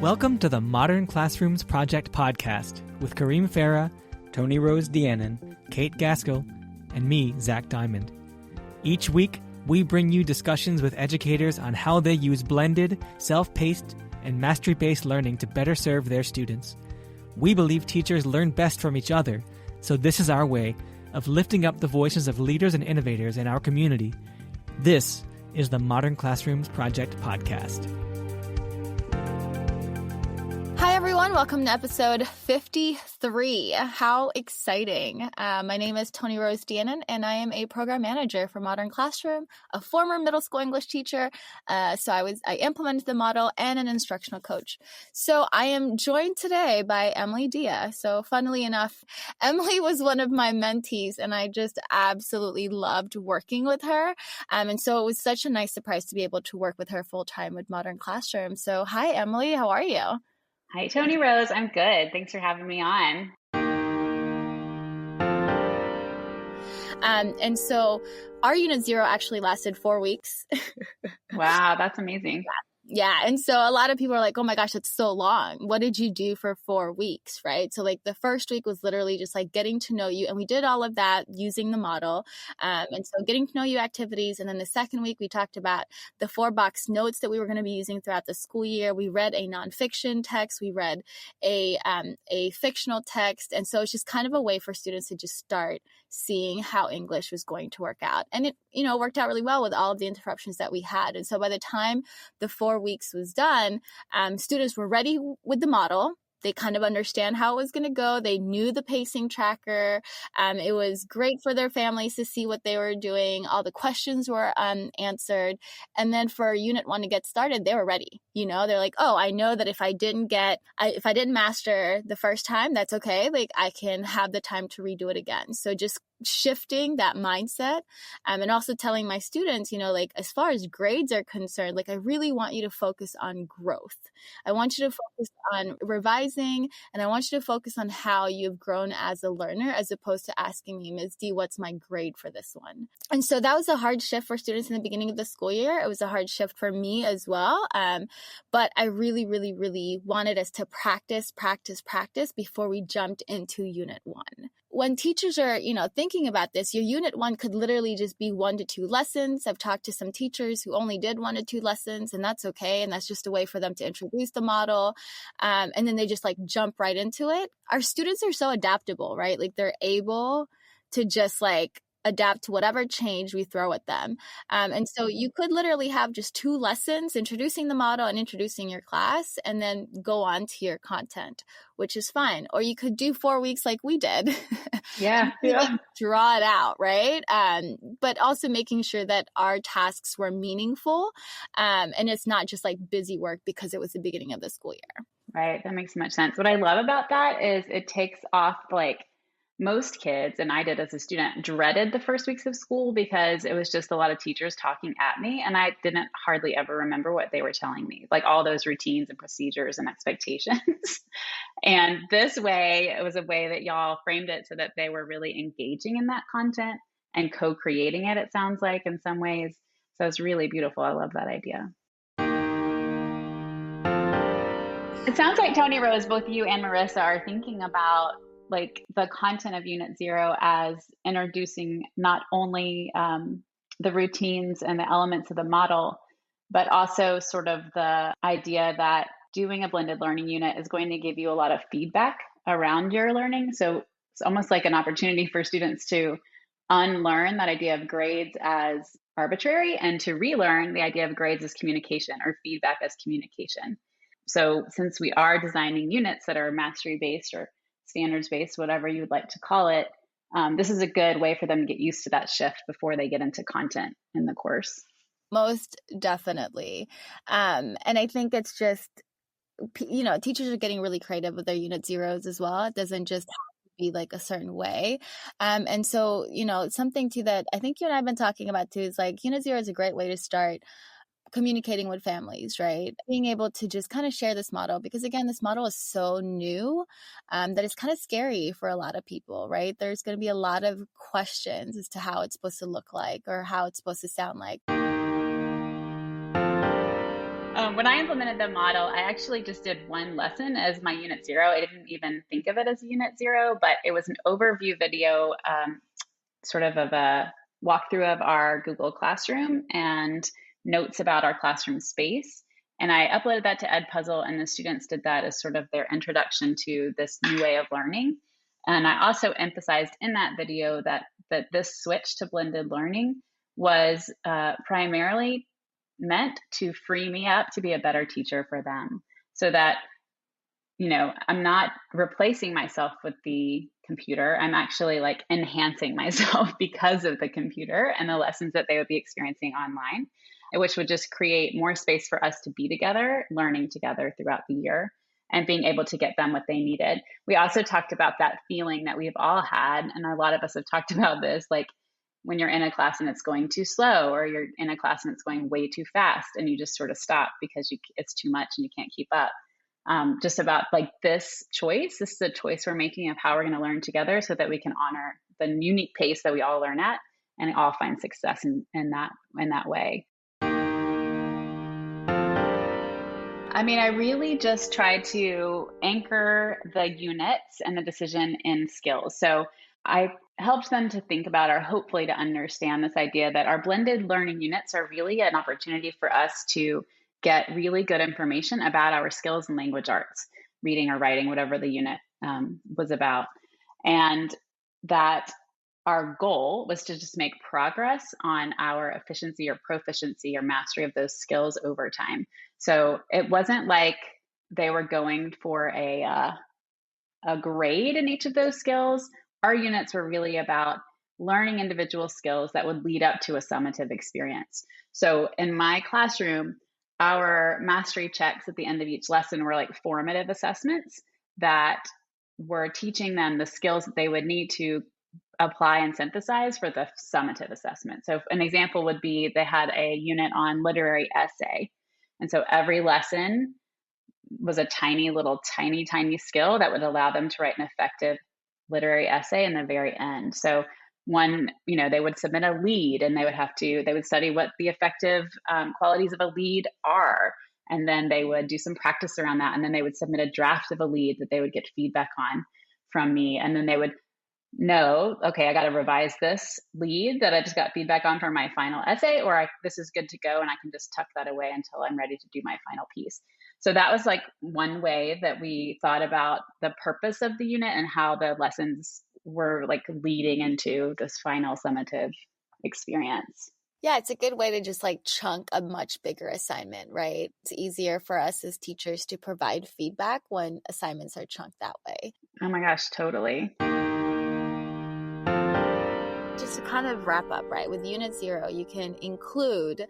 Welcome to the Modern Classrooms Project podcast with Kareem Farah, Toni Rose Deannan, Kate Gaskell, and me, Zach Diamond. Each week, we bring you discussions with educators on how they use blended, self-paced, and mastery-based learning to better serve their students. We believe teachers learn best from each other, so this is our way of lifting up the voices of leaders and innovators in our community. This is the Modern Classrooms Project podcast. Hi, everyone. Welcome to episode 53. How exciting. My name is Toni Rose Deannan, and I am a program manager for Modern Classroom, a former middle school English teacher. So I implemented the model and an instructional coach. So I am joined today by Emily Dia. So funnily enough, Emily was one of my mentees, and I just absolutely loved working with her. And so it was such a nice surprise to be able to work with her full time with Modern Classroom. So hi, Emily. How are you? Hi, Toni Rose. I'm good. Thanks for having me on. And so our Unit 0 actually lasted 4 weeks. Wow, that's amazing. Yeah. And so a lot of people are like, oh my gosh, that's so long. What did you do for 4 weeks? Right. So like the first week was literally just like getting to know you. And we did all of that using the model. And so getting to know you activities. And then the second week, we talked about the 4-box notes that we were going to be using throughout the school year. We read a nonfiction text. We read a fictional text. And so it's just kind of a way for students to just start seeing how English was going to work out. And it, worked out really well with all of the interruptions that we had. And so by the time the 4 weeks was done, students were ready with the model. They kind of understand how it was going to go. They knew the pacing tracker. It was great for their families to see what they were doing. All the questions were answered. And then for Unit 1 to get started, they were ready. They're like, oh, I know that if I didn't master the first time, that's okay. Like I can have the time to redo it again. So just shifting that mindset and also telling my students, as far as grades are concerned, I really want you to focus on growth. I want you to focus on revising, and I want you to focus on how you've grown as a learner, as opposed to asking me, Ms. D, what's my grade for this one? And so that was a hard shift for students in the beginning of the school year. It was a hard shift for me as well. But I really, really, really wanted us to practice before we jumped into Unit 1. When teachers are, thinking about this, your Unit 1 could literally just be 1 to 2 lessons. I've talked to some teachers who only did 1 to 2 lessons, and that's okay. And that's just a way for them to introduce the model. And then they just jump right into it. Our students are so adaptable, right? They're able to just adapt to whatever change we throw at them. And so you could literally have just 2 lessons, introducing the model and introducing your class, and then go on to your content, which is fine. Or you could do 4 weeks like we did. Yeah. Draw it out, right? But also making sure that our tasks were meaningful. And it's not just busy work because it was the beginning of the school year. Right. That makes so much sense. What I love about that is it takes off most kids, and I did as a student, dreaded the first weeks of school because it was just a lot of teachers talking at me, and I didn't hardly ever remember what they were telling me, all those routines and procedures and expectations. And this way, it was a way that y'all framed it so that they were really engaging in that content and co-creating it sounds like, in some ways. So it's really beautiful. I love that idea. It sounds like, Toni Rose, both you and Marissa are thinking about the content of Unit 0 as introducing not only the routines and the elements of the model, but also sort of the idea that doing a blended learning unit is going to give you a lot of feedback around your learning. So it's almost like an opportunity for students to unlearn that idea of grades as arbitrary and to relearn the idea of grades as communication, or feedback as communication. So since we are designing units that are mastery-based or standards-based, whatever you would like to call it, this is a good way for them to get used to that shift before they get into content in the course. Most definitely. And I think it's just, teachers are getting really creative with their Unit 0s as well. It doesn't just have to be a certain way. And so, something too that I think you and I have been talking about too is Unit 0 is a great way to start communicating with families, right? Being able to just kind of share this model, because again, this model is so new that it's kind of scary for a lot of people, right? There's going to be a lot of questions as to how it's supposed to look like or how it's supposed to sound like. When I implemented the model, I actually just did one lesson as my unit 0. I didn't even think of it as a unit 0, but it was an overview video, sort of a walkthrough of our Google Classroom and notes about our classroom space. And I uploaded that to Edpuzzle, and the students did that as sort of their introduction to this new way of learning. And I also emphasized in that video that this switch to blended learning was primarily meant to free me up to be a better teacher for them, so that, I'm not replacing myself with the computer. I'm actually like enhancing myself because of the computer and the lessons that they would be experiencing online, which would just create more space for us to be together, learning together throughout the year and being able to get them what they needed. We also talked about that feeling that we've all had, and a lot of us have talked about this, like when you're in a class and it's going too slow, or you're in a class and it's going way too fast and you just sort of stop because it's too much and you can't keep up. Just about like this choice. This is a choice we're making of how we're going to learn together so that we can honor the unique pace that we all learn at and all find success in that way. I mean, I really just try to anchor the units and the decision in skills. So I helped them to think about, or hopefully to understand, this idea that our blended learning units are really an opportunity for us to get really good information about our skills in language arts, reading or writing, whatever the unit was about. And that our goal was to just make progress on our efficiency or proficiency or mastery of those skills over time. So it wasn't like they were going for a grade in each of those skills. Our units were really about learning individual skills that would lead up to a summative experience. So in my classroom, our mastery checks at the end of each lesson were like formative assessments that were teaching them the skills that they would need to apply and synthesize for the summative assessment. So an example would be they had a unit on literary essay. And so every lesson was a tiny skill that would allow them to write an effective literary essay in the very end. So they would submit a lead, and they would study what the effective qualities of a lead are. And then they would do some practice around that. And then they would submit a draft of a lead that they would get feedback on from me. And then they would know, okay, I got to revise this lead that I just got feedback on for my final essay, or this is good to go, and I can just tuck that away until I'm ready to do my final piece. So that was like one way that we thought about the purpose of the unit and how the lessons were like leading into this final summative experience. Yeah, it's a good way to just like chunk a much bigger assignment, right? It's easier for us as teachers to provide feedback when assignments are chunked that way. Oh my gosh, totally. Just to kind of wrap up, right, with Unit 0, you can include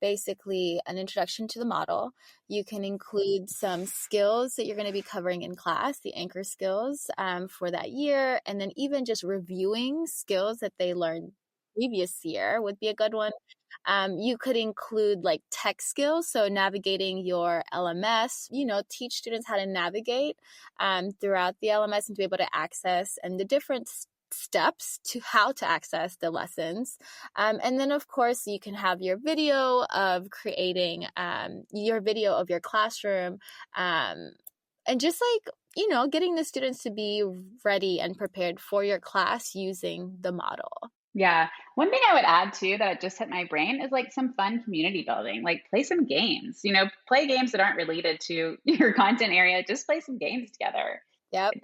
basically an introduction to the model. You can include some skills that you're going to be covering in class, the anchor skills for that year, and then even just reviewing skills that they learned previous year would be a good one. You could include like tech skills, so navigating your LMS, teach students how to navigate throughout the LMS and to be able to access and the different steps to how to access the lessons. And then, of course, you can have your video of creating your video of your classroom and just like, getting the students to be ready and prepared for your class using the model. Yeah. One thing I would add too that just hit my brain is like some fun community building, like play some games, play games that aren't related to your content area. Just play some games together. Yep.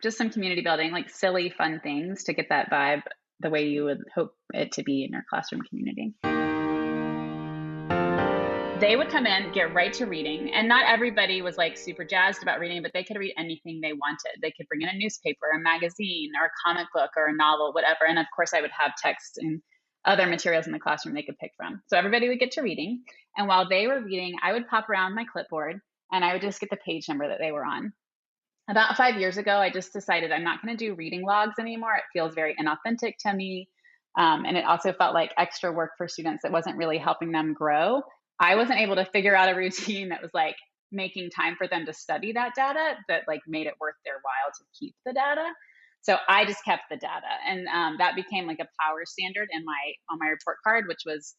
Just some community building, like silly, fun things to get that vibe the way you would hope it to be in your classroom community. They would come in, get right to reading, and not everybody was like super jazzed about reading, but they could read anything they wanted. They could bring in a newspaper, a magazine, or a comic book, or a novel, whatever. And of course, I would have text and other materials in the classroom they could pick from. So everybody would get to reading. And while they were reading, I would pop around my clipboard and I would just get the page number that they were on. About 5 years ago, I just decided I'm not going to do reading logs anymore. It feels very inauthentic to me. And it also felt like extra work for students that wasn't really helping them grow. I wasn't able to figure out a routine that was like making time for them to study that data that like made it worth their while to keep the data. So I just kept the data, and that became like a power standard on my report card, which was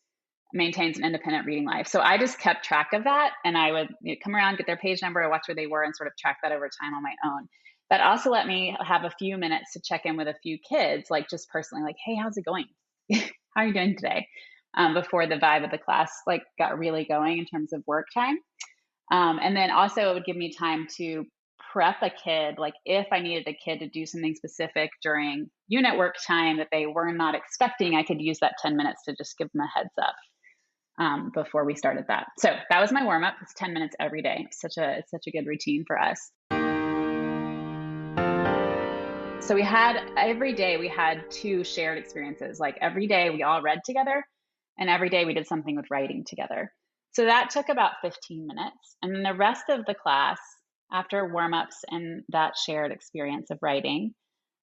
maintains an independent reading life. So I just kept track of that, and I would come around, get their page number, watch where they were, and sort of track that over time on my own. That also let me have a few minutes to check in with a few kids, like just personally, like, hey, how's it going? How are you doing today? Before the vibe of the class like got really going in terms of work time. And then also it would give me time to prep a kid, like if I needed a kid to do something specific during unit work time that they were not expecting, I could use that 10 minutes to just give them a heads up before we started that. So that was my warm up. It's 10 minutes every day. It's such a good routine for us. So every day we had 2 shared experiences. Like every day we all read together, and every day we did something with writing together. So that took about 15 minutes. And then the rest of the class, after warm-ups and that shared experience of writing,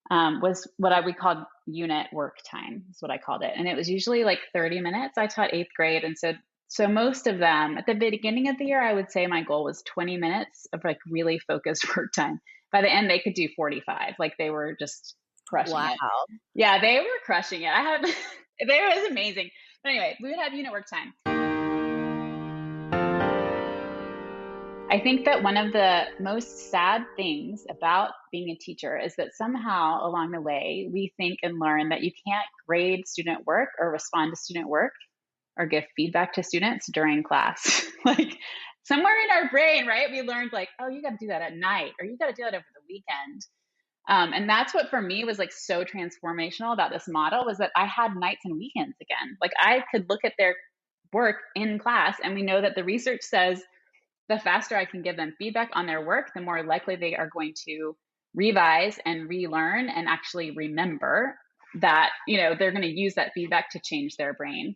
was what we called unit work time, is what I called it. And it was usually like 30 minutes. I taught 8th grade. And so most of them, at the beginning of the year, I would say my goal was 20 minutes of like really focused work time. By the end, they could do 45. Like they were just crushing it. Yeah, they were crushing it. It was amazing. But anyway, we would have unit work time. I think that one of the most sad things about being a teacher is that somehow along the way, we think and learn that you can't grade student work or respond to student work or give feedback to students during class. Like somewhere in our brain, right? We learned like, oh, you got to do that at night, or you got to do that over the weekend. And that's what for me was like so transformational about this model, was that I had nights and weekends again. Like I could look at their work in class, and we know that the research says the faster I can give them feedback on their work, the more likely they are going to revise and relearn and actually remember that, they're going to use that feedback to change their brain.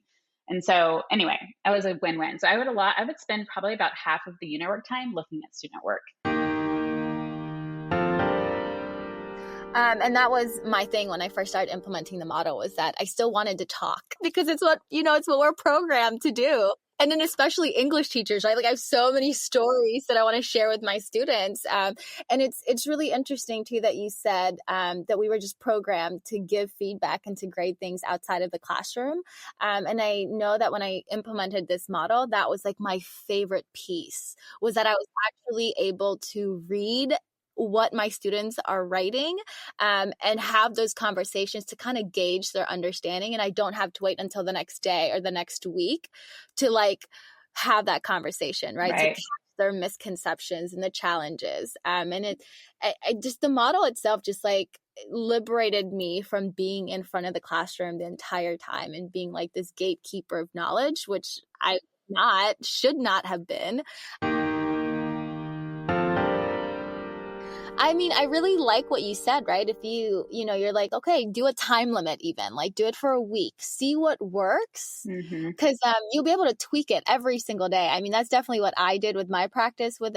And so anyway, that was a win-win. So I would spend probably about half of the unit work time looking at student work. And that was my thing when I first started implementing the model, was that I still wanted to talk, because it's what we're programmed to do. And then especially English teachers, right? Like I have so many stories that I want to share with my students. And it's really interesting too that you said that we were just programmed to give feedback and to grade things outside of the classroom. And I know that when I implemented this model, that was like my favorite piece, was that I was actually able to read what my students are writing and have those conversations to kind of gauge their understanding. And I don't have to wait until the next day or the next week to like have that conversation, right? To catch their misconceptions and the challenges. And it just, the model itself just like liberated me from being in front of the classroom the entire time and being like this gatekeeper of knowledge, which I should not have been. I mean, I really like what you said, right? If you're like, okay, do a time limit even, like do it for a week, see what works, because you'll be able to tweak it every single day. I mean, that's definitely what I did with my practice with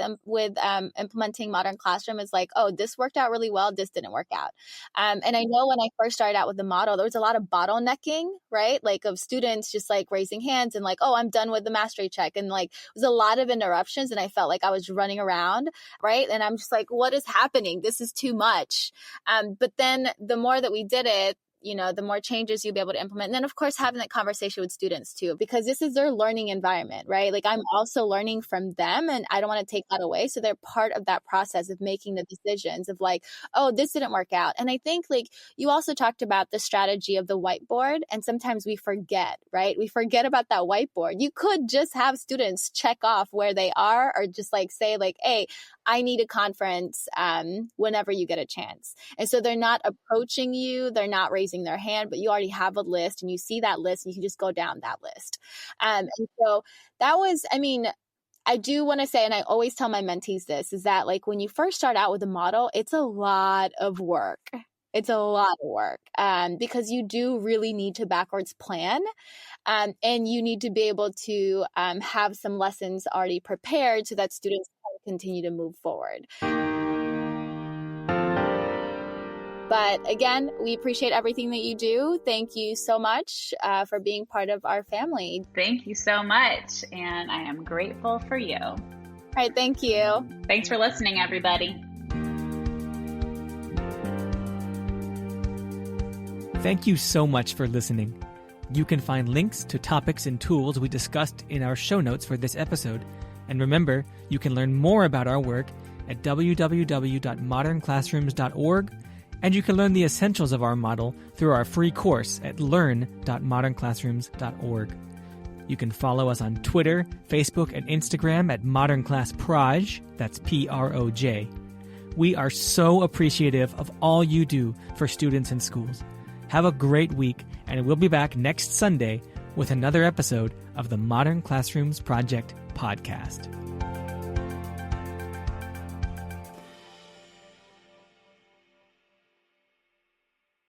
implementing Modern Classroom, is like, oh, this worked out really well, this didn't work out. And I know when I first started out with the model, there was a lot of bottlenecking, right? Like of students just like raising hands and like, oh, I'm done with the mastery check. And like, it was a lot of interruptions, and I felt like I was running around, right? And I'm just like, what is happening? This is too much. But then the more that we did it, the more changes you'll be able to implement. And then, of course, having that conversation with students too, because this is their learning environment, right? Like I'm also learning from them, and I don't want to take that away. So they're part of that process of making the decisions of like, oh, this didn't work out. And I think like you also talked about the strategy of the whiteboard, and sometimes we forget, right? We forget about that whiteboard. You could just have students check off where they are, or just like say like, hey, I need a conference whenever you get a chance. And so they're not approaching you, they're not raising their hand, but you already have a list, and you see that list and you can just go down that list. And so that was, I mean, I do want to say, and I always tell my mentees this, is that like when you first start out with a model, it's a lot of work. It's a lot of work because you do really need to backwards plan, and you need to be able to have some lessons already prepared so that students can continue to move forward. But again, we appreciate everything that you do. Thank you so much for being part of our family. Thank you so much. And I am grateful for you. All right. Thank you. Thanks for listening, everybody. Thank you so much for listening. You can find links to topics and tools we discussed in our show notes for this episode. And remember, you can learn more about our work at www.modernclassrooms.org, and you can learn the essentials of our model through our free course at learn.modernclassrooms.org. You can follow us on Twitter, Facebook, and Instagram at modernclassproj, that's Proj. We are so appreciative of all you do for students and schools. Have a great week, and we'll be back next Sunday with another episode of the Modern Classrooms Project podcast.